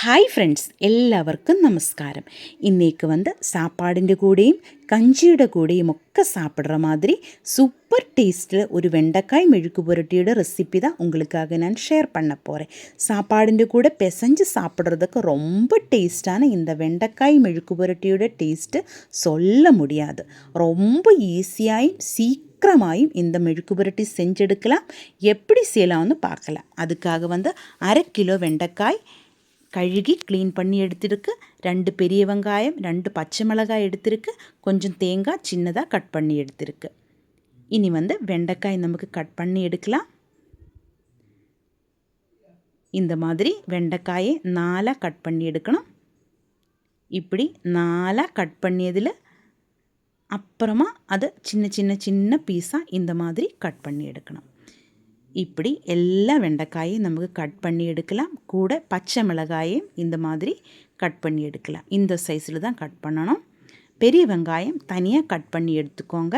Hi friends, എല്ലാവർക്കും നമസ്കാരം. ഇന്നേക്ക് സാപ്പാടിൻ്റെ കൂടെയും കഞ്ചിയുടെ കൂടെയും ഒക്കെ சாப்பிட்ற மாதிரி சூப்பர் டேஸ்ட்டில் ஒரு வெண்டைக்காய் மெழுக்கு புரட்டியோட ரெசிபி தான் உங்களுக்காக நான் ஷேர் பண்ண போகிறேன். சாப்பாடிൻ്റെ கூட பிசைஞ்சு சாப்பிட்றதுக்கு ரொம்ப டேஸ்டான இந்த வெண்டைக்காய் மெழுக்கு புரட்டியோட டேஸ்ட்டு சொல்ல முடியாது. ரொம்ப ஈஸியாயும் சீக்கிரமாயும் இந்த மெழுக்கு புரட்டி செஞ்செடுக்கலாம். எப்படி செய்யலாம்னு பார்க்கலாம். அதுக்காக 1/2 கிலோ வெண்டைக்காய் கழுகி க்ளீன் பண்ணி எடுத்துருக்கு, 2 பெரிய வெங்காயம், 2 பச்சை மிளகாய் எடுத்துருக்கு, கொஞ்சம் தேங்காய் சின்னதாக கட் பண்ணி எடுத்துருக்கு. இனி வெண்டைக்காய் நமக்கு கட் பண்ணி எடுக்கலாம். இந்த மாதிரி வெண்டைக்காயை 4 கட் பண்ணி எடுக்கணும். இப்படி 4 கட் பண்ணியதில் அப்புறமா அதை சின்ன சின்ன சின்ன பீஸாக இந்த மாதிரி கட் பண்ணி எடுக்கணும். இப்படி எல்லா வெண்டைக்காயும் நமக்கு கட் பண்ணி எடுக்கலாம். கூட பச்சை மிளகாயும் இந்த மாதிரி கட் பண்ணி எடுக்கலாம். இந்த சைஸில் தான் கட் பண்ணணும். பெரிய வெங்காயம் தனியாக கட் பண்ணி எடுத்துக்கோங்க.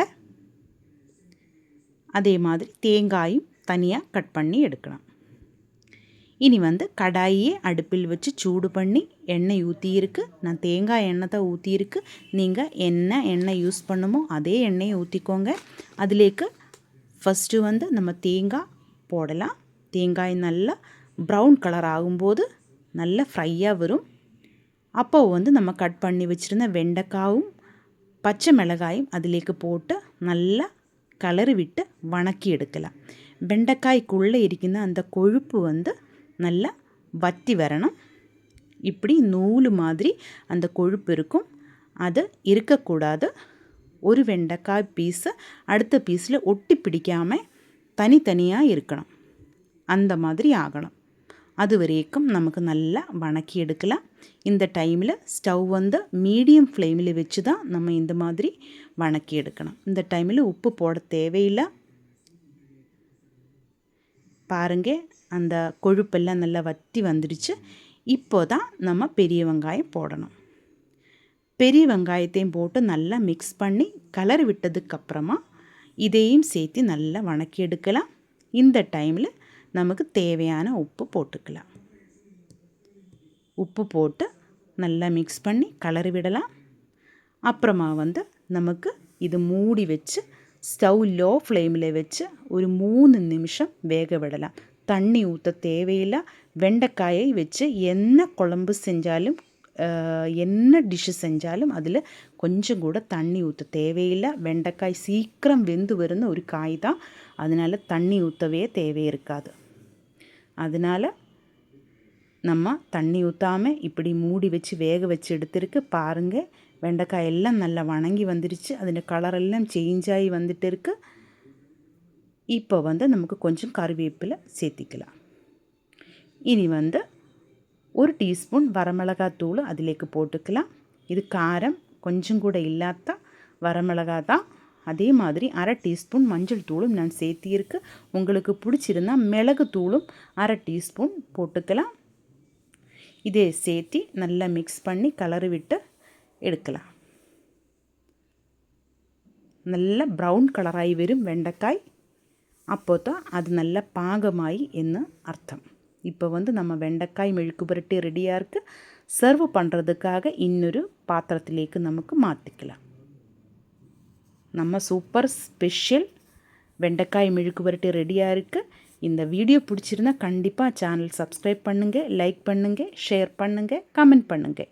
அதே மாதிரி தேங்காயும் தனியாக கட் பண்ணி எடுக்கலாம். இனி கடாயை அடுப்பில் வச்சு சூடு பண்ணி எண்ணெய் ஊற்றியிருக்கு. நான் தேங்காய் எண்ணெய் தான் ஊற்றியிருக்கு. நீங்கள் என்ன எண்ணெய் யூஸ் பண்ணுமோ அதே எண்ணெயை ஊற்றிக்கோங்க. அதிலேக்கு ஃபஸ்ட்டு நம்ம தேங்காய் போடலாம். தேங்காய் நல்லா ப்ரௌன் கலர் ஆகும்போது நல்லா ஃப்ரையாக வரும். அப்போ நம்ம கட் பண்ணி வச்சுருந்த வெண்டைக்காயும் பச்சை மிளகாயும் அதிலேக்கு போட்டு நல்லா கலரி விட்டு வணக்கி எடுக்கலாம். வெண்டைக்காய்க்குள்ளே இருக்கின்ற அந்த கொழுப்பு நல்லா வற்றி வரணும். இப்படி நூல் மாதிரி அந்த கொழுப்பு இருக்கும், அது இருக்கக்கூடாது. ஒரு வெண்டைக்காய் பீஸை அடுத்த பீஸில் ஒட்டி பிடிக்காமல் தனித்தனியாக இருக்கணும். அந்த மாதிரி ஆகணும். அது வரைக்கும் நமக்கு நல்லா வணக்கி எடுக்கலாம். இந்த டைமில் ஸ்டவ் மீடியம் ஃப்ளேமில் வச்சு தான் நம்ம இந்த மாதிரி வணக்கி எடுக்கணும். இந்த டைமில் உப்பு போட தேவையில்லை. பாருங்க, அந்த கொழுப்பெல்லாம் நல்லா வற்றி வந்துடுச்சு. இப்போ தான் நம்ம பெரிய வெங்காயம் போடணும். பெரிய வெங்காயத்தையும் போட்டு நல்லா மிக்ஸ் பண்ணி கலர் விட்டதுக்கப்புறமா இதையும் சேர்த்து நல்லா வணக்கி எடுக்கலாம். இந்த டைமில் நமக்கு தேவையான உப்பு போட்டுக்கலாம். உப்பு போட்டு நல்லா மிக்ஸ் பண்ணி கலரி விடலாம். அப்புறமா நமக்கு இது மூடி வச்சு ஸ்டவ் லோ ஃப்ளேமில் வச்சு ஒரு 3 நிமிஷம் வேக விடலாம். தண்ணி ஊற்ற தேவையில்லை. வெண்டைக்காயை வச்சு என்ன குழம்பு செஞ்சாலும் என்ன டிஷ்ஷு செஞ்சாலும் அதில் கொஞ்சம் கூட தண்ணி ஊற்ற தேவையில்லை. வெண்டைக்காய் சீக்கிரம் வெந்து வருന്ന ஒரு காய் தான். அதனால் தண்ணி ஊற்றவே தேவை இருக்காது. அதனால் நம்ம தண்ணி ஊற்றாமல் இப்படி மூடி வச்சு வேக வச்சு எடுத்துருக்கு. பாருங்கள், வெண்டைக்காய் எல்லாம் நல்லா வணங்கி வந்துடுச்சு. அதில் கலரெல்லாம் சேஞ்ச் ஆகி வந்துட்டு இருக்கு. இப்போ நமக்கு கொஞ்சம் கறிவேப்பிலை சேர்த்திக்கலாம். இனி 1 டீஸ்பூன் வரமிளகாத்தூள் அதிலேக்கு போட்டுக்கலாம். இது காரம் கொஞ்சம் கூட இல்லாத வரமிளகாய் தான். அதே மாதிரி 1/2 டீஸ்பூன் மஞ்சள் தூளும் நான் சேர்த்தியிருக்கு. உங்களுக்கு பிடிச்சிருந்தால் மிளகு தூளும் 1/2 டீஸ்பூன் போட்டுக்கலாம். இதே சேர்த்தி நல்லா மிக்ஸ் பண்ணி கலரி விட்டு எடுக்கலாம். நல்ல ப்ரௌன் கலராகி வரும் வெண்டைக்காய். அப்போ தான் அது நல்ல பாகமாகி என்று அர்த்தம். இப்போ நம்ம வெண்டைக்காய் மெழுக்கு புரட்டி ரெடியாக இருக்குது. சர்வ் பண்ணுறதுக்காக இன்னொரு பாத்திரத்திலேக்கு நமக்கு மாற்றிக்கலாம். நம்ம சூப்பர் ஸ்பெஷல் வெண்டைக்காய் மெழுக்கு புரட்டி ரெடியாக இருக்குது. இந்த வீடியோ பிடிச்சிருந்தா கண்டிப்பாக சேனல் சப்ஸ்கிரைப் பண்ணுங்கள், லைக் பண்ணுங்கள், ஷேர் பண்ணுங்கள், கமெண்ட் பண்ணுங்கள்.